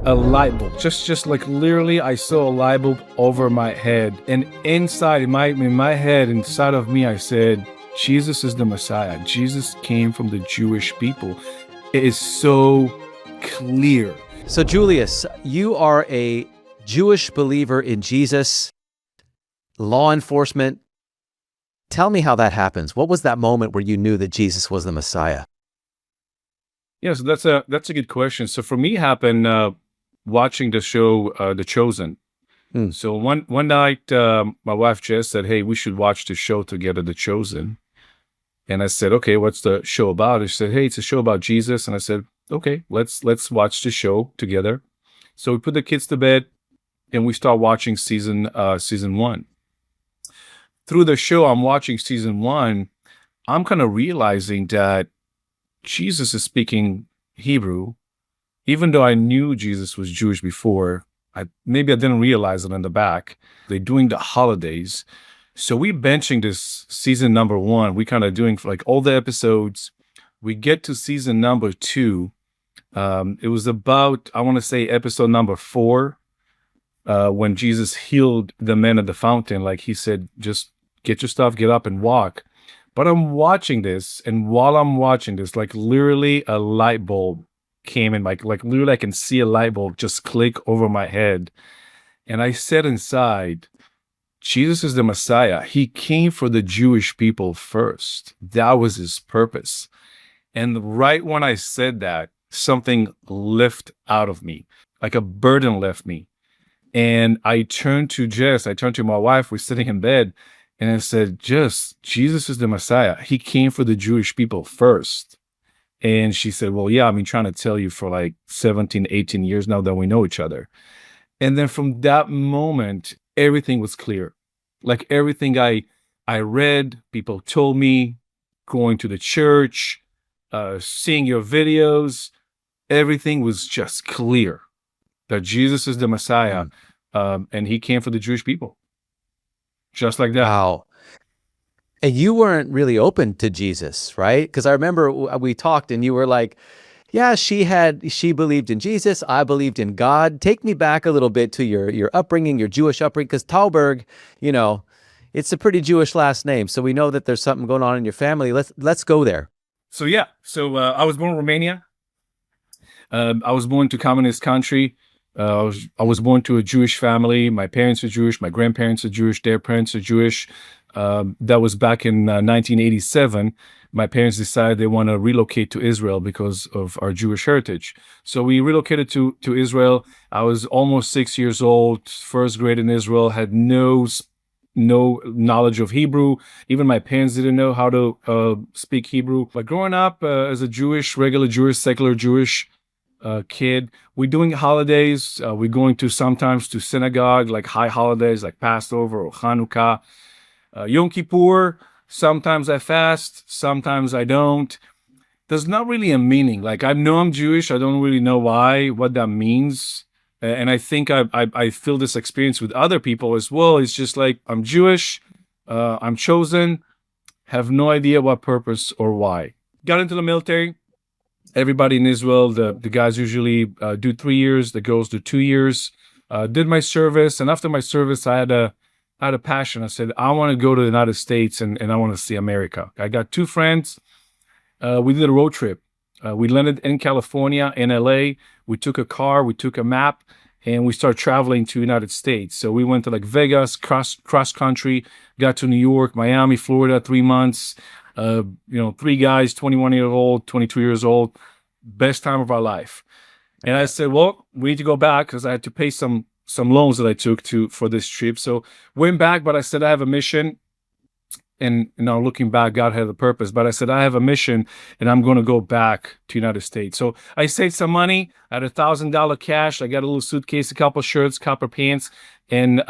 a light bulb. Just like literally, I saw a light bulb over my head, and inside in my head, inside of me, I said, Jesus is the Messiah. Jesus came from the Jewish people. It is so clear. So Julius, you are a Jewish believer in Jesus, law enforcement. Tell me how that happens. What was that moment where you knew that Jesus was the Messiah? Yeah, so that's a good question. So for me, it happened watching the show The Chosen. So one night, my wife Jess said, "Hey, we should watch the show together, The Chosen." And I said, "Okay, what's the show about?" She said, "Hey, it's a show about Jesus." And I said, "Okay, let's watch the show together." So we put the kids to bed, and we start watching season 1. Through the show, I'm watching season 1. I'm kind of realizing that Jesus is speaking Hebrew, even though I knew Jesus was Jewish before. Maybe I didn't realize it in the back. They're doing the holidays. So we benching this season number 1. We kind of doing like all the episodes. We get to season number 2. It was about, I want to say episode number 4, when Jesus healed the man at the fountain. Like he said, just get your stuff, get up and walk. But I'm watching this, and while I'm watching this, like literally a light bulb came in, like literally I can see a light bulb just click over my head. And I said inside, Jesus is the Messiah. He came for the Jewish people first. That was his purpose. And right when I said that, something lifted out of me, like a burden left me. And I turned to Jess, I turned to my wife, we're sitting in bed, and I said, Jess, Jesus is the Messiah. He came for the Jewish people first. And she said, well, yeah, I've been trying to tell you for like 17, 18 years now that we know each other. And then from that moment, everything was clear. Like everything I read, people told me, going to the church, seeing your videos, everything was just clear that Jesus is the Messiah, and he came for the Jewish people. Just like that. Wow. And you weren't really open to Jesus, right? Because I remember we talked and you were like, yeah, she believed in Jesus. I believed in God. Take me back a little bit to your upbringing, your Jewish upbringing, because Tauberg, it's a pretty Jewish last name. So we know that there's something going on in your family. Let's go there. So yeah, I was born in Romania. I was born to communist country. I was born to a Jewish family. My parents are Jewish. My grandparents are Jewish. Their parents are Jewish. That was back in 1987. My parents decided they want to relocate to Israel because of our Jewish heritage. So we relocated to Israel. I was almost 6 years old, first grade in Israel, had no knowledge of Hebrew. Even my parents didn't know how to speak Hebrew. But growing up as a regular Jewish, secular Jewish kid, we're doing holidays. We're going sometimes to synagogue, like high holidays like Passover or Hanukkah. Yom Kippur, sometimes I fast, sometimes I don't. There's not really a meaning. Like I know I'm Jewish, I don't really know what that means. And I think I feel this experience with other people as well. It's just like, I'm Jewish, I'm chosen, have no idea what purpose or why. Got into the military. Everybody in Israel, the guys usually do 3 years, the girls do 2 years. Did my service, and after my service, I had a passion. I said, I want to go to the United States and I want to see America. I got 2 friends. We did a road trip. We landed in California, in LA. We took a car, we took a map, and we started traveling to the United States. So we went to like Vegas, cross country, got to New York, Miami, Florida, 3 months. 3 guys, 21 years old, 22 years old, best time of our life. And I said, well, we need to go back because I had to pay some loans that I took for this trip. So went back, but I said, I have a mission. And now looking back, God had a purpose. But I said, I have a mission and I'm going to go back to the United States. So I saved some money. I had $1,000 cash. I got a little suitcase, a couple shirts, copper pants. And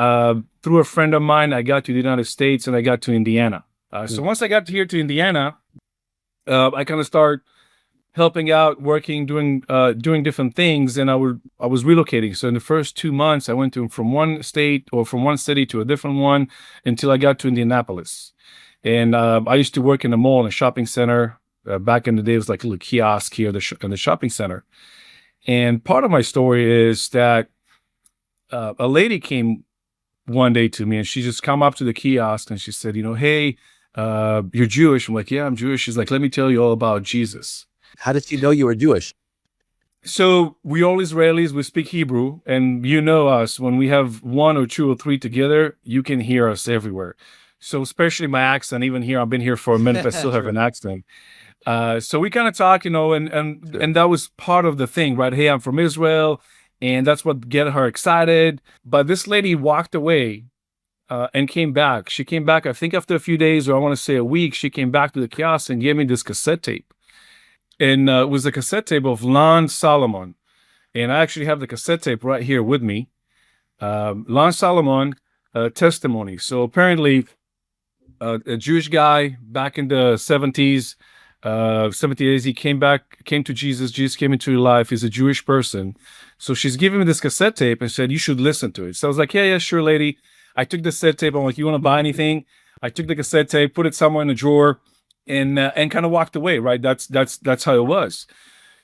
through a friend of mine, I got to the United States and I got to Indiana. So once I got here to Indiana, I kind of start helping out, working, doing different things, and I was relocating. So in the first 2 months, I went from one state or from one city to a different one until I got to Indianapolis. And I used to work in a mall, in a shopping center. Back in the day, it was like a little kiosk here in the shopping center. And part of my story is that a lady came one day to me, and she just come up to the kiosk and she said, hey, you're Jewish. I'm like, yeah, I'm Jewish. She's like, let me tell you all about Jesus. How did she know you were Jewish? So we all Israelis, we speak Hebrew, and you know us, when we have one or two or three together, you can hear us everywhere. So especially my accent, even here, I've been here for a minute, I still have an accent. So we kind of talk, and that was part of the thing, right? Hey, I'm from Israel, and that's what get her excited. But this lady walked away and came back. She came back, I think after a few days, or I want to say a week, she came back to the kiosk and gave me this cassette tape. And it was a cassette tape of Lon Solomon. And I actually have the cassette tape right here with me. Lon Solomon, testimony. So apparently, a Jewish guy back in the 70s, 70s, he came to Jesus. Jesus came into your life. He's a Jewish person. So she's giving me this cassette tape and said, you should listen to it. So I was like, yeah, sure, lady. I took the cassette tape. I'm like, you want to buy anything? I took the cassette tape, put it somewhere in a drawer, and kind of walked away, right? That's how it was.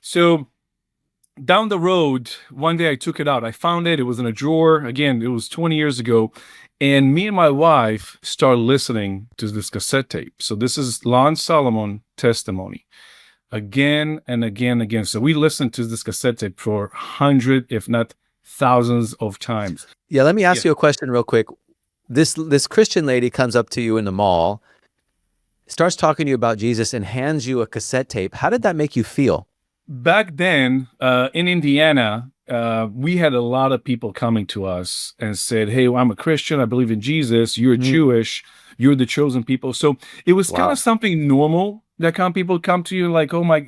So down the road, one day I took it out. I found it. It was in a drawer. Again, it was 20 years ago. And me and my wife started listening to this cassette tape. So this is Lon Solomon testimony again and again and again. So we listened to this cassette tape for hundreds, if not thousands of times. Yeah, let me ask you a question real quick. This Christian lady comes up to you in the mall, starts talking to you about Jesus, and hands you a cassette tape. How did that make you feel? Back then, in Indiana, we had a lot of people coming to us and said, hey, well, I'm a Christian. I believe in Jesus. You're Jewish. You're the chosen people. So it was kind of something normal that people come to you like, oh my,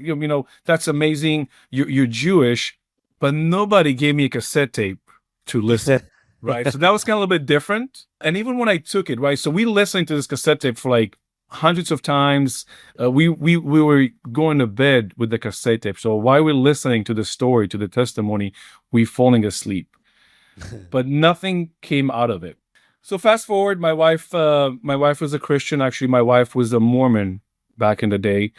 that's amazing. You're Jewish. But nobody gave me a cassette tape to listen. Right. So that was kind of a little bit different. And even when I took it, right. So we listened to this cassette tape for like hundreds of times. We were going to bed with the cassette tape. So while we're listening to the story, to the testimony, we're falling asleep. But nothing came out of it. So fast forward, my wife was a Christian. Actually, my wife was a Mormon back in the day.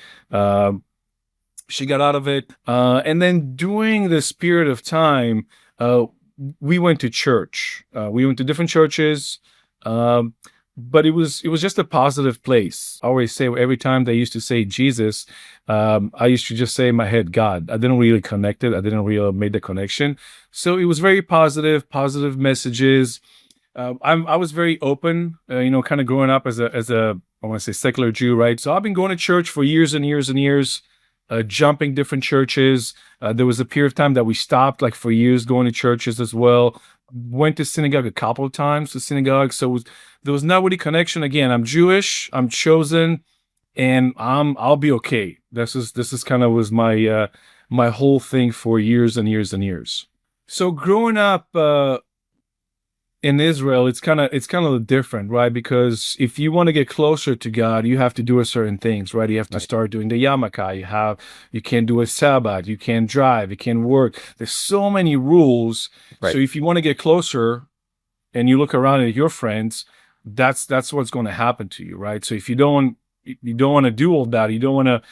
She got out of it. And then during this period of time, we went to church. We went to different churches. But it was just a positive place. I always say, every time they used to say Jesus, I used to just say in my head, God. I didn't really connect it. I didn't really make the connection. So it was very positive messages. I was very open, kind of growing up as a I want to say secular Jew, right? So I've been going to church for years and years and years, jumping different churches. There was a period of time that we stopped, like for years, going to churches as well. Went to synagogue a couple of times to synagogue. So there was not really connection. Again, I'm Jewish, I'm chosen, and I'll be okay. This is kind of was my my whole thing for years and years and years. So growing up in Israel, it's kind of different, right? Because if you want to get closer to God, you have to do certain things, right? You have to start doing the yarmulke. You can't do a Sabbath. You can't drive. You can't work. There's so many rules. Right. So if you want to get closer, and you look around at your friends, that's what's going to happen to you, right? So if you don't want to do all that, you don't want to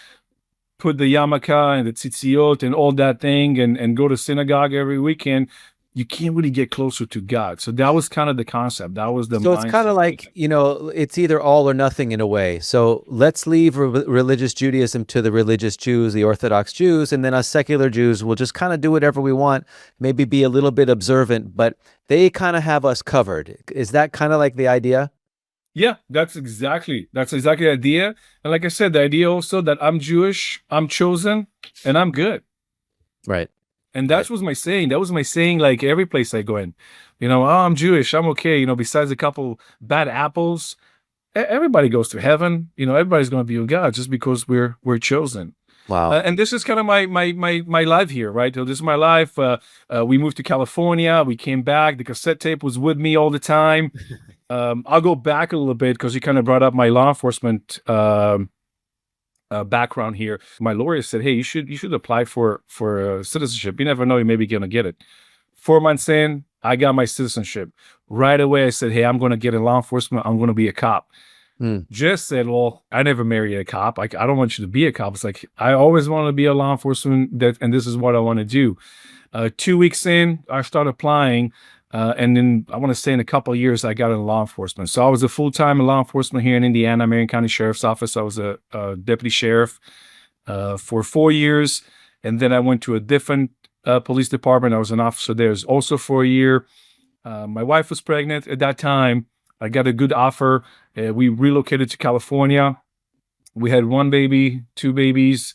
put the yarmulke and the tzitziot and all that thing, and go to synagogue every weekend, you can't really get closer to God. So that was kind of the concept. That was the mindset. So it's kind of like, it's either all or nothing in a way. So let's leave religious Judaism to the religious Jews, the Orthodox Jews, and then us secular Jews will just kind of do whatever we want, maybe be a little bit observant, but they kind of have us covered. Is that kind of like the idea? Yeah, that's exactly the idea. And like I said, the idea also that I'm Jewish, I'm chosen, and I'm good. Right. And that was my saying. That was my saying, like every place I go in. Oh, I'm Jewish, I'm okay. Besides a couple bad apples, everybody goes to heaven. Everybody's going to be with God just because we're chosen. Wow. And this is kind of my life here, right? So this is my life. We moved to California. We came back. The cassette tape was with me all the time. I'll go back a little bit because you kind of brought up my law enforcement background here. My lawyer said, hey, you should apply for citizenship. You never know, you may be going to get it. 4 months in, I got my citizenship. Right away, I said, hey, I'm going to get in law enforcement. I'm going to be a cop. Just said, well, I never married a cop. Like, I don't want you to be a cop. It's like, I always wanted to be a law enforcement, and this is what I want to do. 2 weeks in, I started applying. And then I want to say in a couple of years, I got into law enforcement. So I was a full-time in law enforcement here in Indiana, Marion County Sheriff's Office. I was a deputy sheriff for 4 years. And then I went to a different police department. I was an officer there also for a year. My wife was pregnant at that time. I got a good offer. We relocated to California. We had 1 baby, 2 babies,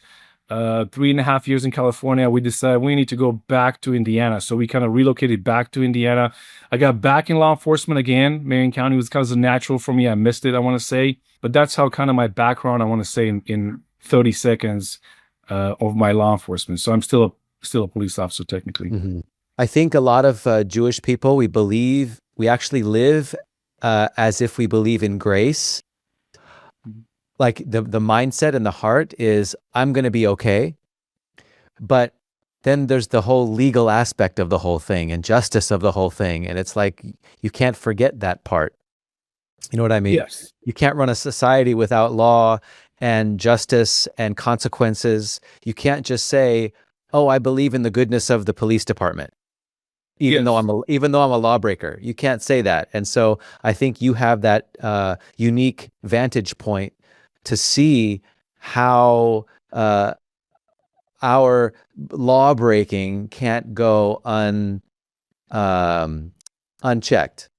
3.5 years in California. We decided we need to go back to Indiana. So we kind of relocated back to Indiana. I got back in law enforcement again. Marion County was kind of natural for me. I missed it, I want to say. But that's how kind of my background, I want to say, in 30 seconds of my law enforcement. So I'm still a police officer technically. Mm-hmm. I think a lot of Jewish people, we actually live as if we believe in grace. Like the mindset and the heart is, I'm going to be okay. But then there's the whole legal aspect of the whole thing and justice of the whole thing. And it's like, you can't forget that part. You know what I mean? Yes. You can't run a society without law and justice and consequences. You can't just say, oh, I believe in the goodness of the police department. Even though I'm a lawbreaker, you can't say that. And so I think you have that unique vantage point to see how our law breaking can't go unchecked.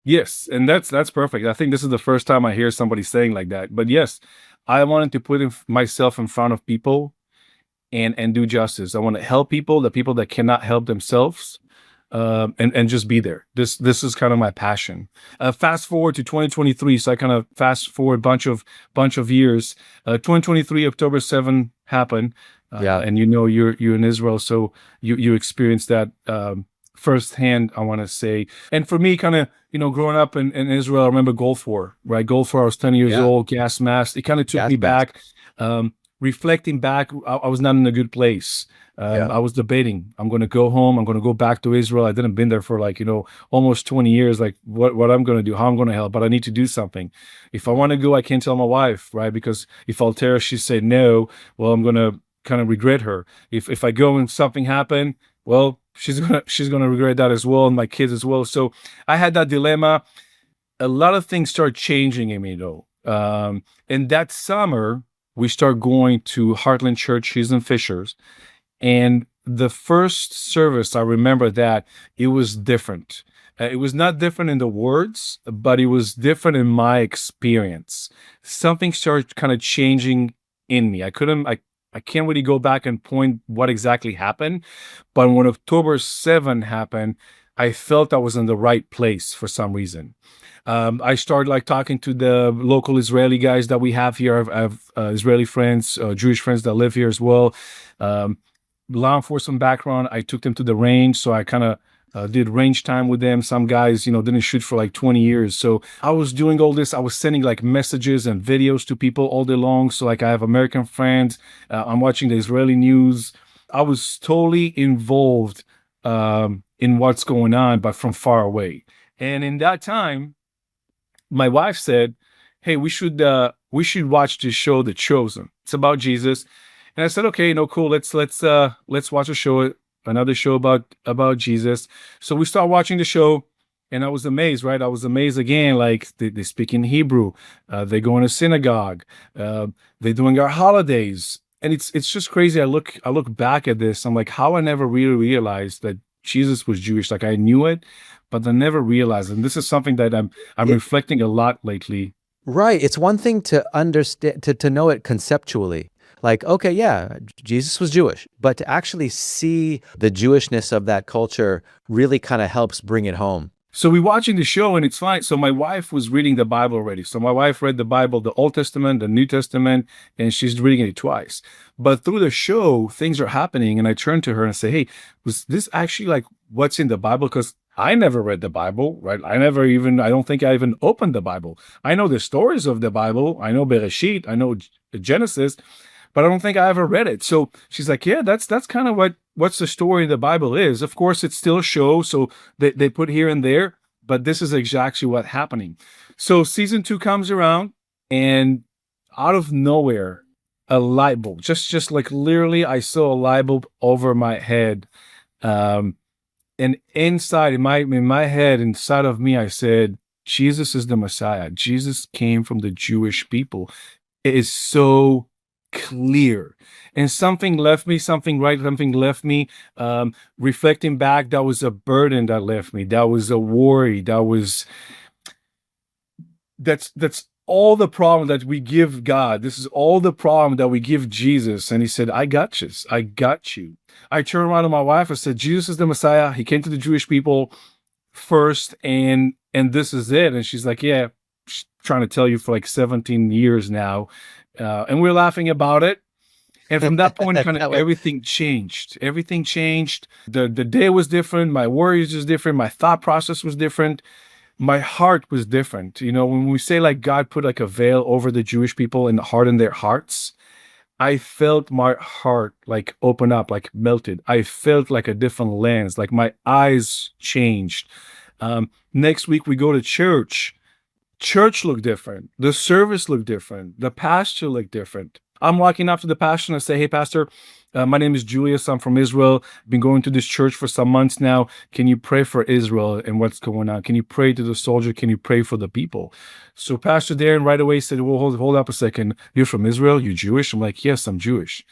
Yes, and that's perfect. I think this is the first time I hear somebody saying like that. But yes, I wanted to put myself in front of people and do justice. I want to help people, the people that cannot help themselves. And just be there. This is kind of my passion. Fast forward to 2023, so I kind of fast forward bunch of years. 2023, October 7 happened. And you're in Israel, so you experienced that firsthand, I want to say. And for me, kind of growing up in Israel, I remember Gulf War, right? Gulf War. I was 10 years old. Gas mask. It kind of took me back. Reflecting back, I was not in a good place. I was debating, I'm going to go home. I'm going to go back to Israel. I didn't been there for almost 20 years. Like what I'm going to do, how I'm going to help, but I need to do something. If I want to go, I can't tell my wife, right? Because if I'll tell her, she said no, well, I'm going to kind of regret her. If I go and something happen, well, she's going to regret that as well. And my kids as well. So I had that dilemma. A lot of things start changing in me though. And that summer, we start going to Heartland Church, he's in Fishers. And the first service, I remember that it was different. It was not different in the words, but it was different in my experience. Something started kind of changing in me. I can't really go back and point what exactly happened. But when October 7 happened, I felt I was in the right place for some reason. I started talking to the local Israeli guys that we have here. I have Israeli friends, Jewish friends that live here as well. Law enforcement background. I took them to the range, so I kind of did range time with them. Some guys, didn't shoot for 20 years. So I was doing all this. I was sending messages and videos to people all day long. So I have American friends. I'm watching the Israeli news. I was totally involved in what's going on, but from far away. And in that time, my wife said, hey, we should watch this show, The Chosen. It's about Jesus. And I said, okay, cool. Let's watch a show, another show about Jesus. So we start watching the show, and I was amazed, right? I was amazed again. They speak in Hebrew. They go in a synagogue. They're doing our holidays. And it's just crazy. I look back at this. I'm like, how I never really realized that Jesus was Jewish. I knew it, but I never realized. And this is something that I'm reflecting a lot lately. Right. It's one thing to understand, to know it conceptually. Okay, yeah, Jesus was Jewish, but to actually see the Jewishness of that culture really kind of helps bring it home. So we're watching the show, and it's fine. So my wife was reading the Bible already. So my wife read the Bible, the Old Testament, the New Testament, and she's reading it twice. But through the show, things are happening, and I turn to her and say, hey, was this actually what's in the Bible? Because I never read the Bible, right? I don't think I even opened the Bible. I know the stories of the Bible. I know Bereshit. I know Genesis. But I don't think I ever read it. So she's like, yeah, that's kind of what's the story of the Bible is. Of course, it's still a show, so they put here and there. but this is exactly what's happening. So season 2 comes around, and out of nowhere, a light bulb, just like literally, I saw a light bulb over my head. Um, and inside in my head, inside of me, I said, Jesus is the Messiah. Jesus came from the Jewish people. It is so clear. And something left me, something left me. Reflecting back, that was a burden that left me. That was a worry. That's all the problem that we give God. This is all the problem that we give Jesus. And he said, I got you. I got you. I turned around to my wife. I said, Jesus is the Messiah. He came to the Jewish people first, and this is it. And she's like, yeah, she's trying to tell you for like 17 years now. And we're laughing about it. And from that point, kind of everything changed. Everything changed. The day was different. My worries was different. My thought process was different. My heart was different. You know, when we say like God put like a veil over the Jewish people and hardened their hearts, I felt my heart like open up, like melted. I felt like a different lens, like my eyes changed. Next week we go to church. Church looked different. The service looked different. The pastor looked different. I'm walking up to the pastor and I say, hey, pastor, my name is Julius. I'm from Israel. I've been going to this church for some months now. Can you pray for Israel and what's going on? Can you pray to the soldier? Can you pray for the people? So Pastor Darren right away said, well, hold up a second. You're from Israel? You Jewish? I'm like, yes, I'm Jewish.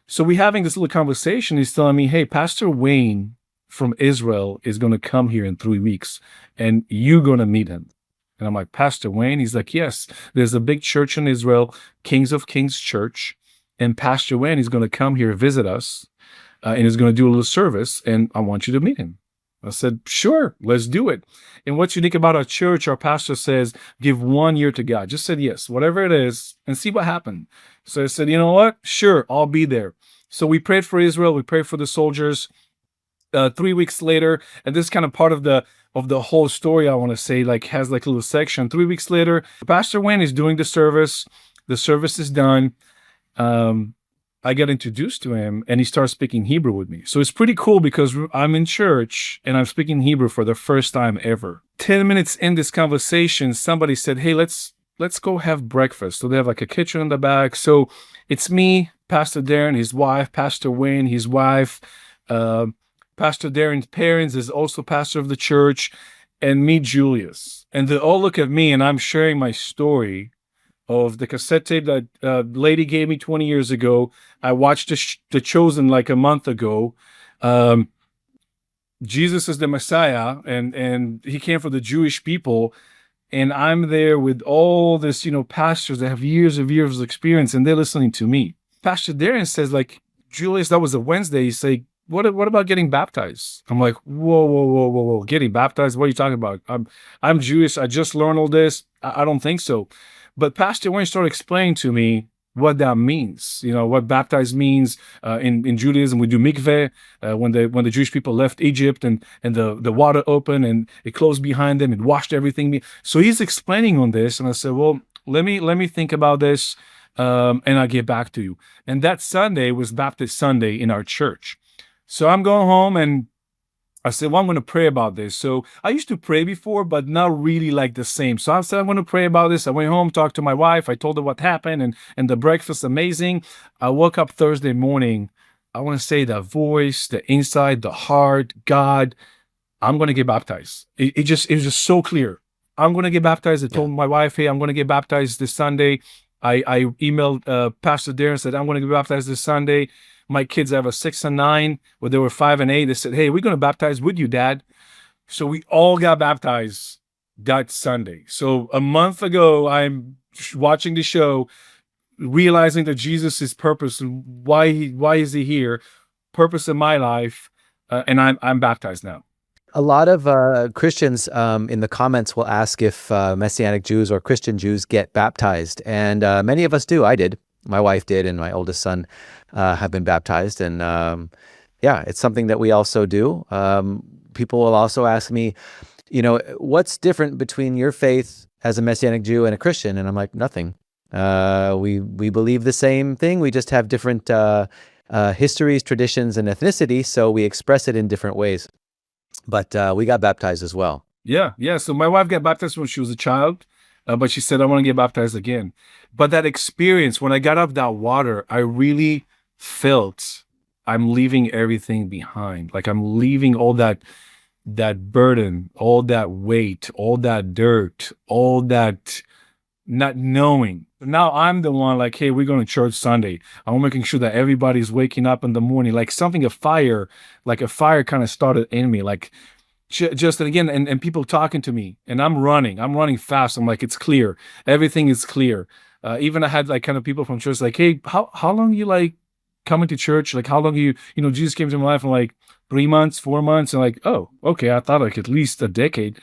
So we're having this little conversation. He's telling me, hey, Pastor Wayne from Israel is going to come here in 3 weeks and you're going to meet him. And I'm like, Pastor Wayne? He's like, yes, there's a big church in Israel, Kings of Kings Church. And Pastor Wayne is going to come here, visit us, and he's going to do a little service, and I want you to meet him. I said, sure, let's do it. And what's unique about our church, our pastor says, give 1 year to God. Just said yes, whatever it is, and see what happened. So I said, you know what? Sure, I'll be there. So we prayed for Israel. We prayed for the soldiers. 3 weeks later, and this is kind of part of the whole story, I want to say, like has like a little section. 3 weeks later, Pastor Wayne is doing the service. The service is done. I got introduced to him and he starts speaking Hebrew with me. So it's pretty cool because I'm in church and I'm speaking Hebrew for the first time ever. 10 minutes in this conversation, somebody said, hey, let's go have breakfast. So they have like a kitchen in the back. So it's me, Pastor Darren, his wife, Pastor Wayne, his wife, Pastor Darren's parents is also pastor of the church, and me, Julius. And they all look at me and I'm sharing my story of the cassette tape that lady gave me 20 years ago. I watched The Chosen like a month ago. Jesus is the Messiah, and he came for the Jewish people. And I'm there with all this, pastors that have years of experience, and they're listening to me. Pastor Darren says, like, Julius, that was a Wednesday. He's like, what about getting baptized? I'm like, whoa. Getting baptized? What are you talking about? I'm Jewish. I just learned all this. I don't think so. But Pastor Wayne started explaining to me what that means. What baptized means. In Judaism, we do mikveh. When the Jewish people left Egypt and the water opened and it closed behind them, it washed everything. So he's explaining on this, and I said, well, let me think about this, and I'll get back to you. And that Sunday was Baptist Sunday in our church. So I'm going home and I said, well, I'm going to pray about this. So I used to pray before, but not really like the same. So I said, I'm going to pray about this. I went home, talked to my wife. I told her what happened, and the breakfast, amazing. I woke up Thursday morning. I want to say the voice, the inside, the heart, God, I'm going to get baptized. It was just so clear. I'm going to get baptized. I told my wife, hey, I'm going to get baptized this Sunday. I emailed Pastor Darren and said, I'm going to get baptized this Sunday. My kids have a 6 and 9, where they were 5 and 8. They said, hey, we're going to baptize with you, Dad. So we all got baptized that Sunday. So a month ago, I'm watching the show, realizing that Jesus is purpose and why is he here, purpose in my life, and I'm baptized now. A lot of Christians in the comments will ask if Messianic Jews or Christian Jews get baptized. And many of us do. I did. My wife did, and my oldest son have been baptized. And it's something that we also do. People will also ask me, what's different between your faith as a Messianic Jew and a Christian? And I'm like, nothing. We believe the same thing. We just have different histories, traditions, and ethnicity, so we express it in different ways. But we got baptized as well. Yeah, yeah. So my wife got baptized when she was a child, but she said, I want to get baptized again. But that experience, when I got out of that water, I really felt I'm leaving everything behind. Like I'm leaving all that burden, all that weight, all that dirt, all that not knowing. Now I'm the one like, hey, we're going to church Sunday. I'm making sure that everybody's waking up in the morning. Like something, like a fire kind of started in me. Like just and again, and people talking to me, and I'm running fast. I'm like, it's clear. Everything is clear. Even I had like kind of people from church like, hey, how long you like coming to church? Like how long Jesus came to my life in like 3 months, 4 months, and like, oh, okay, I thought like at least a decade.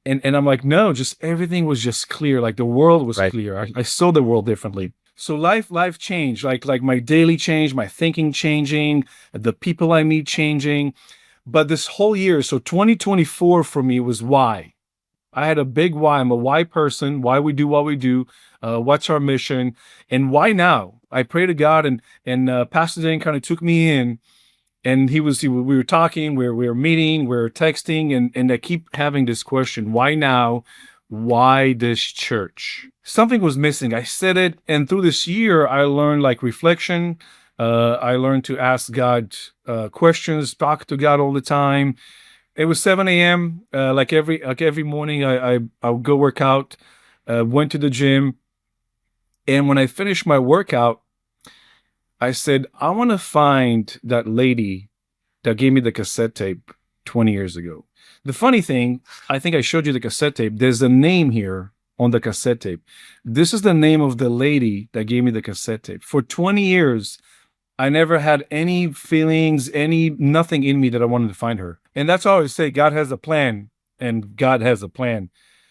And I'm like, no, just everything was just clear. Like the world was Right. clear. I saw the world differently. So life changed. Like my daily change, my thinking changing, the people I meet changing. But this whole year, so 2024 for me was why. I had a big why. I'm a why person. Why we do what we do. What's our mission, and why now? I pray to God, and Pastor Dan kind of took me in, and we were talking, we were meeting, we were texting, and I keep having this question: why now? Why this church? Something was missing. I said it, and through this year, I learned like reflection. I learned to ask God questions, talk to God all the time. It was 7 a.m. Like every morning, I would go work out. Went to the gym, and when I finished my workout, I said, I want to find that lady that gave me the cassette tape 20 years ago. The funny thing, I think I showed you the cassette tape. There's a name here on the cassette tape. This is the name of the lady that gave me the cassette tape. For 20 years, I never had any feelings, nothing in me that I wanted to find her. And that's all I always say. God has a plan, and God has a plan.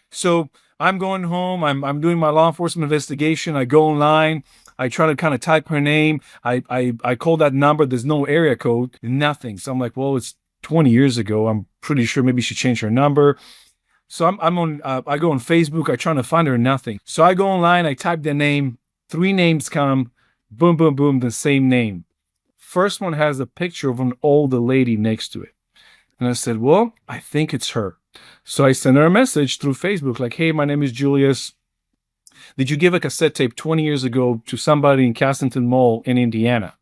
So I'm going home. I'm doing my law enforcement investigation. I go online. I try to kind of type her name. I call that number. There's no area code, nothing. So I'm like, well, it's 20 years ago. I'm pretty sure maybe she changed her number. So I'm on. I go on Facebook. I trying to find her, nothing. So I go online. I type the name. 3 names come. Boom, boom, boom. The same name. First one has a picture of an older lady next to it. And I said, well, I think it's her. So I sent her a message through Facebook like, hey, my name is Julius. Did you give a cassette tape 20 years ago to somebody in Castleton Mall in Indiana?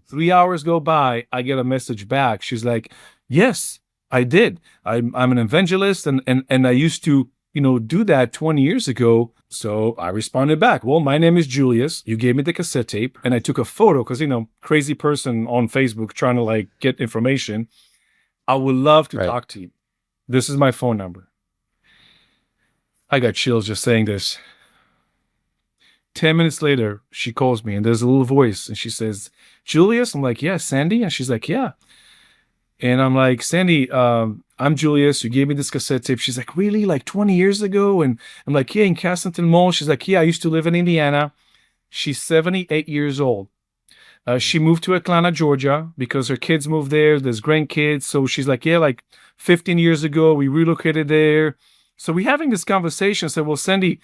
3 hours go by. I get a message back. She's like, yes, I did. I'm an evangelist, and I used to, do that 20 years ago. So I responded back, well, my name is Julius. You gave me the cassette tape, and I took a photo because, crazy person on Facebook trying to like get information. I would love to Right. talk to you. This is my phone number. I got chills just saying this. 10 minutes later, she calls me, and there's a little voice, and she says, Julius? I'm like, yeah, Sandy? And she's like, yeah. And I'm like, Sandy, I'm Julius. You gave me this cassette tape. She's like, really? Like 20 years ago? And I'm like, yeah, in Castleton Mall. She's like, yeah, I used to live in Indiana. She's 78 years old. She moved to Atlanta, Georgia, because her kids moved there. There's grandkids. So she's like, yeah, like 15 years ago, we relocated there. So we're having this conversation. I said, well, Sandy,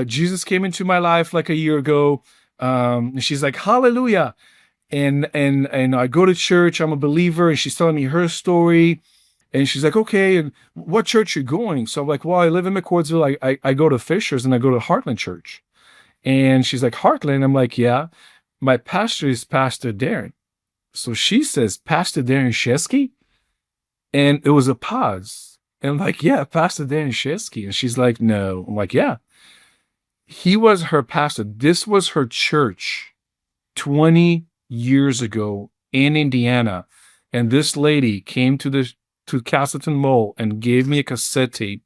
Jesus came into my life like a year ago. And she's like, hallelujah. And I go to church. I'm a believer. And she's telling me her story. And she's like, okay, and what church you going? So I'm like, well, I live in McCordsville. I go to Fisher's, and I go to Heartland Church. And she's like, Heartland? I'm like, yeah. My pastor is Pastor Darren. So she says, Pastor Darren Shesky? And it was a pause. And I'm like, yeah, Pastor Darren Shesky. And she's like, no. I'm like, yeah. He was her pastor. This was her church 20 years ago in Indiana. And this lady came to Castleton Mall and gave me a cassette tape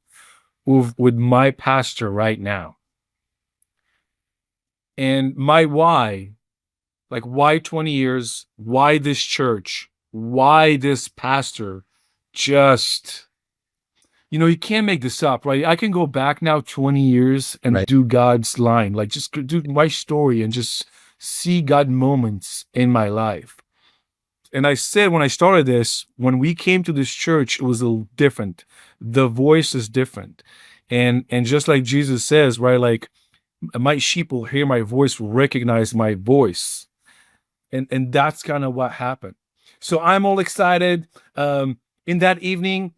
with my pastor right now. And my why, like why 20 years, why this church, why this pastor, just, you can't make this up, right? I can go back now 20 years and Right. do God's line, like just do my story and just see God moments in my life. And I said when I started this, when we came to this church, it was a little different. The voice is different. And just like Jesus says, right, like my sheep will hear my voice, will recognize my voice. And that's kind of what happened. So I'm all excited. In that evening,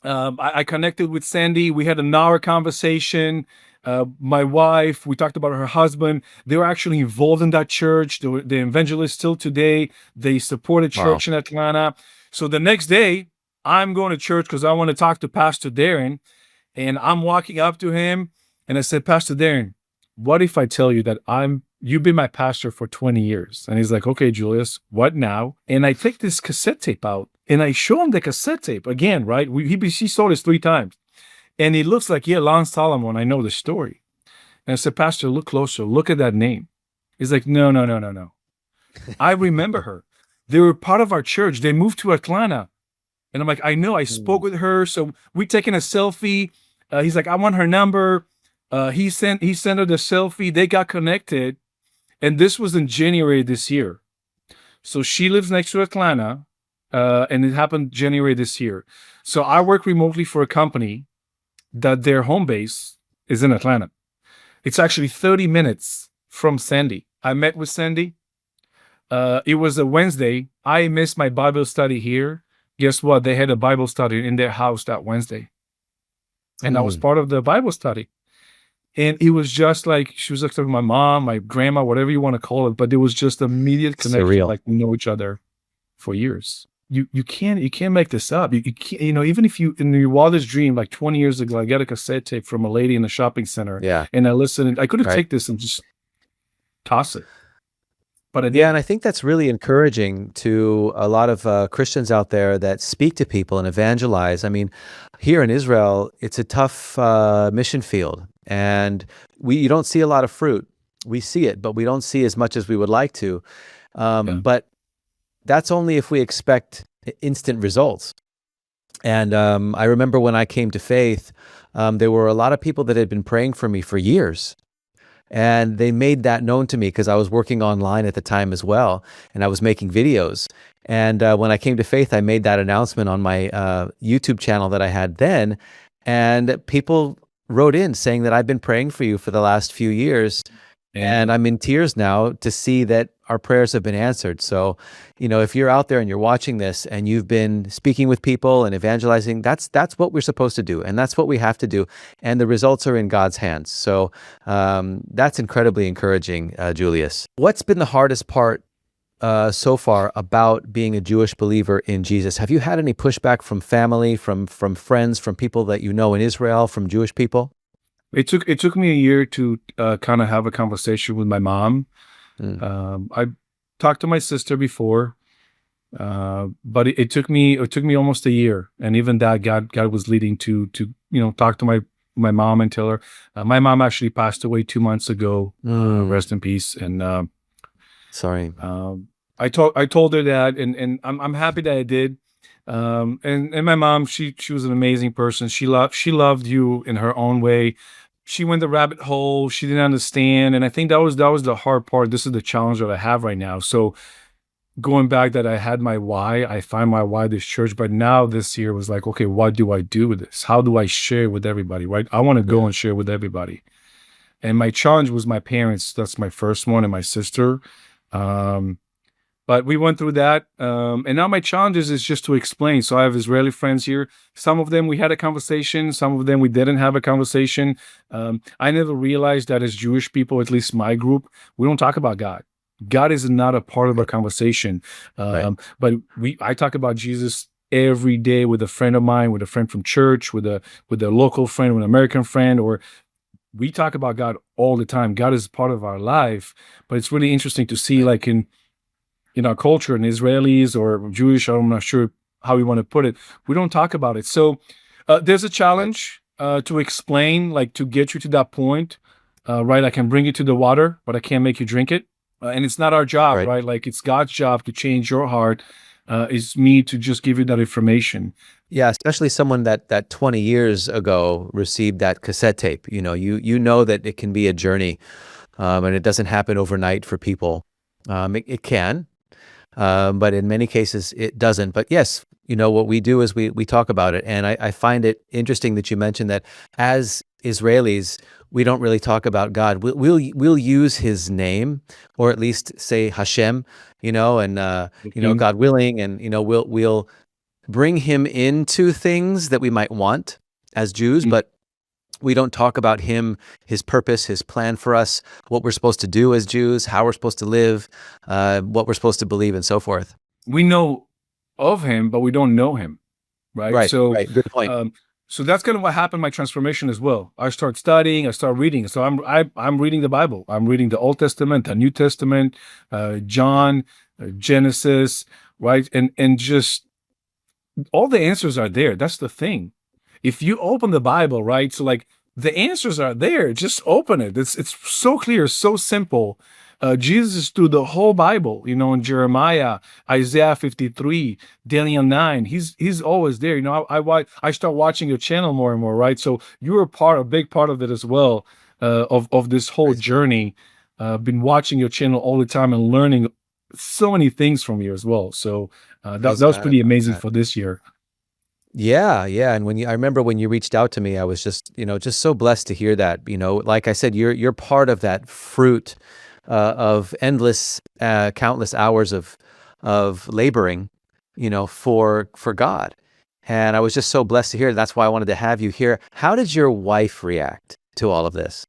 I connected with Sandy. We had an hour conversation. My wife, we talked about her husband. They were actually involved in that church. They were the evangelists still today. They support a Wow. church in Atlanta. So the next day, I'm going to church because I want to talk to Pastor Darren. And I'm walking up to him and I said, Pastor Darren, what if I tell you that you've been my pastor for 20 years? And he's like, okay, Julius, what now? And I take this cassette tape out and I show him the cassette tape again, right? He saw this 3 times. And he looks like, yeah, Lon Solomon. I know the story. And I said, Pastor, look closer. Look at that name. He's like, no, no, no, no, no. I remember her. They were part of our church. They moved to Atlanta. And I'm like, I know, I spoke with her. So we taking a selfie. He's like, I want her number. He sent her the selfie. They got connected. And this was in January this year. So she lives next to Atlanta. And it happened January this year. So I work remotely for a company that their home base is in Atlanta. It's actually 30 minutes from Sandy. I met with Sandy. It was a Wednesday. I missed my Bible study here. Guess what? They had a Bible study in their house that Wednesday. And I was part of the Bible study. And it was just like, she was like my mom, my grandma, whatever you want to call it. But there was just immediate connection, Surreal. like we know each other for years. You can't make this up. You can't, even if you, in your wildest dream, like 20 years ago, I got a cassette tape from a lady in a shopping center. Yeah. And I listened. I could have Right. taken this and just toss it. But I Yeah, didn't. and I think that's really encouraging to a lot of Christians out there that speak to people and evangelize. I mean, here in Israel, it's a tough mission field, and you don't see a lot of fruit. We see it, but we don't see as much as we would like to. But that's only if we expect instant results. And I remember when I came to faith, there were a lot of people that had been praying for me for years. And they made that known to me because I was working online at the time as well, and I was making videos. And when I came to faith, I made that announcement on my YouTube channel that I had then, and people wrote in saying that I've been praying for you for the last few years, and I'm in tears now to see that our prayers have been answered. So, if you're out there and you're watching this and you've been speaking with people and evangelizing, that's what we're supposed to do, and that's what we have to do, and the results are in God's hands. So that's incredibly encouraging, Julius. What's been the hardest part so far about being a Jewish believer in Jesus? Have you had any pushback from family, from friends, from people that you know in Israel, from Jewish people? It took me a year to kind of have a conversation with my mom. I talked to my sister before, but it took me almost a year, and even that God was leading to talk to my mom and tell her. My mom actually passed away 2 months ago. Rest in peace. And Sorry. I told her that, and I'm happy that I did. And my mom, she was an amazing person. She loved you in her own way. She went the rabbit hole. She didn't understand. And I think that was the hard part. This is the challenge that I have right now. So going back, that I had my why, I find my why this church, but now this year was like, okay, what do I do with this? How do I share with everybody, right? I want to go and share with everybody. And my challenge was my parents. That's my first one, and my sister. But we went through that. And now my challenge is just to explain. So I have Israeli friends here. Some of them we had a conversation. Some of them we didn't have a conversation. I never realized that as Jewish people, at least my group, we don't talk about God. God is not a part of our conversation. Right. But I talk about Jesus every day with a friend of mine, with a friend from church, with a local friend, with an American friend, or we talk about God all the time. God is part of our life. But it's really interesting to see, like in our culture, in Israelis or Jewish, I'm not sure how we want to put it, we don't talk about it. So there's a challenge to explain, like to get you to that point, right? I can bring you to the water, but I can't make you drink it. And it's not our job, right? Like it's God's job to change your heart. It's me to just give you that information. Yeah, especially someone that 20 years ago received that cassette tape. You know that it can be a journey, and it doesn't happen overnight for people. It can, but in many cases it doesn't. But yes, what we do is we talk about it, and I find it interesting that you mentioned that as Israelis, we don't really talk about God. We'll use His name, or at least say Hashem, and God willing, and we'll bring him into things that we might want as Jews, but we don't talk about him, his purpose, his plan for us, what we're supposed to do as Jews, how we're supposed to live, what we're supposed to believe, and so forth. We know of him, but we don't know him, right? Right, right. Good point. So that's kind of what happened in my transformation as well. I start studying, I start reading. So I'm reading the Bible. I'm reading the Old Testament, the New Testament, John, Genesis, right? And just all the answers are there. That's the thing. If you open the Bible, right? So like the answers are there. Just open it. It's so clear, so simple. Jesus through the whole Bible, in Jeremiah, Isaiah 53, Daniel 9, he's always there. I start watching your channel more and more, right? So you're a big part of it as well, of this whole journey. Been watching your channel all the time and learning so many things from you as well. So that was pretty amazing for this year. Yeah, yeah. And I remember when you reached out to me, I was just so blessed to hear that. Like I said, you're part of that fruit of endless, countless hours of laboring, for God. And I was just so blessed to hear. That's why I wanted to have you here. How did your wife react to all of this?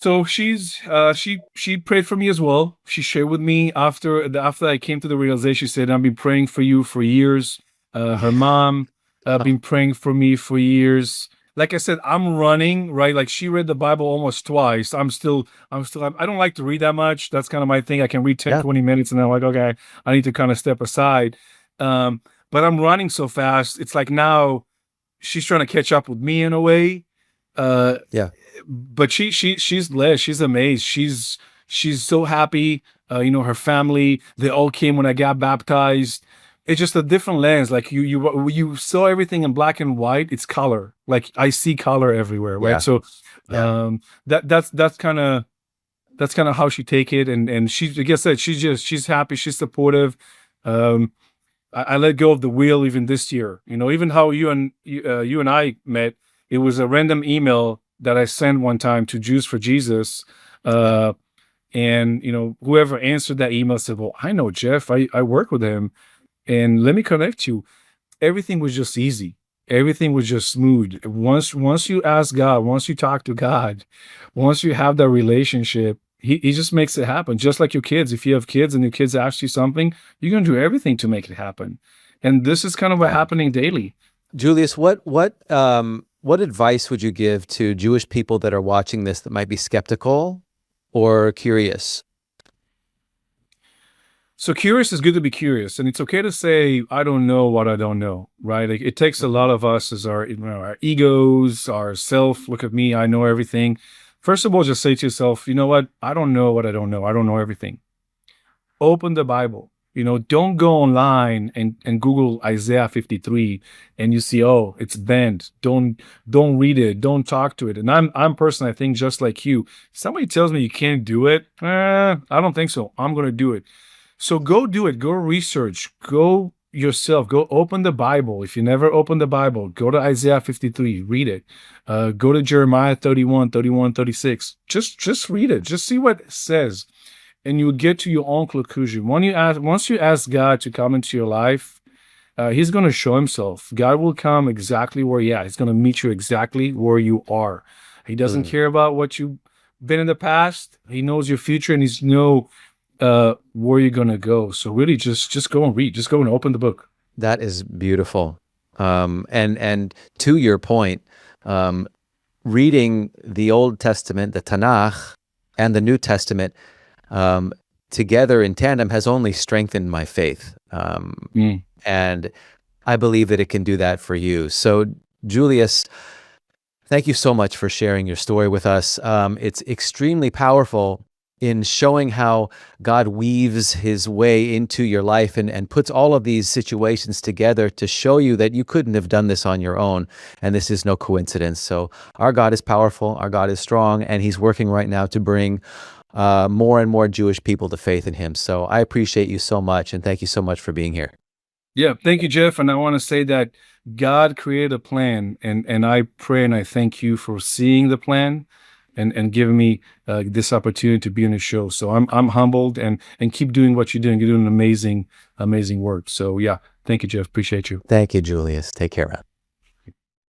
So she prayed for me as well. She shared with me after I came to the realization. She said, "I've been praying for you for years." Her mom been praying for me for years. Like I said, I'm running, right? Like she read the Bible almost twice. I don't like to read that much. That's kind of my thing. I can read 10, 20 minutes and I'm like, okay, I need to kind of step aside. But I'm running so fast. It's like now she's trying to catch up with me in a way. But she's blessed. She's amazed. She's so happy. Her family, they all came when I got baptized. It's just a different lens. Like you saw everything in black and white. It's color. Like I see color everywhere, right? So, that's kind of how she take it. And she, like I said, she's happy. She's supportive. I let go of the wheel even this year. Even how you and I met. It was a random email that I sent one time to Jews for Jesus. And whoever answered that email said, "Well, I know Jeff. I work with him. And let me connect you." Everything was just easy. Everything was just smooth. Once you ask God, once you talk to God, once you have that relationship, he just makes it happen. Just like your kids. If you have kids and your kids ask you something, you're going to do everything to make it happen. And this is kind of what's happening daily. Julius, what advice would you give to Jewish people that are watching this that might be skeptical or curious? So curious is good to be curious, and it's okay to say, "I don't know what I don't know," right? Like, it takes a lot of us as our egos, our self, look at me, I know everything. First of all, just say to yourself, "You know what? I don't know what I don't know. I don't know everything." Open the Bible. Don't go online and Google Isaiah 53 and you see, oh, it's banned. Don't read it. Don't talk to it. And I'm personally, I think just like you, somebody tells me you can't do it. I don't think so. I'm going to do it. So go do it. Go research. Go yourself. Go open the Bible. If you never opened the Bible, go to Isaiah 53. Read it. Go to Jeremiah 31, 36. Just read it. Just see what it says. And you get to your own conclusion. Once you ask God to come into your life, He's going to show Himself. God will come exactly where you're at. He's going to meet you exactly where you are. He doesn't care about what you've been in the past. He knows your future, and He's know where you're going to go. So really, just go and read. Just go and open the book. That is beautiful. And to your point, reading the Old Testament, the Tanakh, and the New Testament together in tandem has only strengthened my faith. And I believe that it can do that for you. So, Julius, thank you so much for sharing your story with us. It's extremely powerful in showing how God weaves His way into your life and puts all of these situations together to show you that you couldn't have done this on your own, and this is no coincidence. So our God is powerful, our God is strong, and He's working right now to bring more and more Jewish people to faith in Him. So I appreciate you so much, and thank you so much for being here. Yeah, thank you, Jeff. And I want to say that God created a plan, and I pray and I thank you for seeing the plan and giving me this opportunity to be on the show. So I'm humbled, and keep doing what you're doing. You're doing amazing work. So yeah, thank you, Jeff. Appreciate you. Thank you, Julius. Take care, man.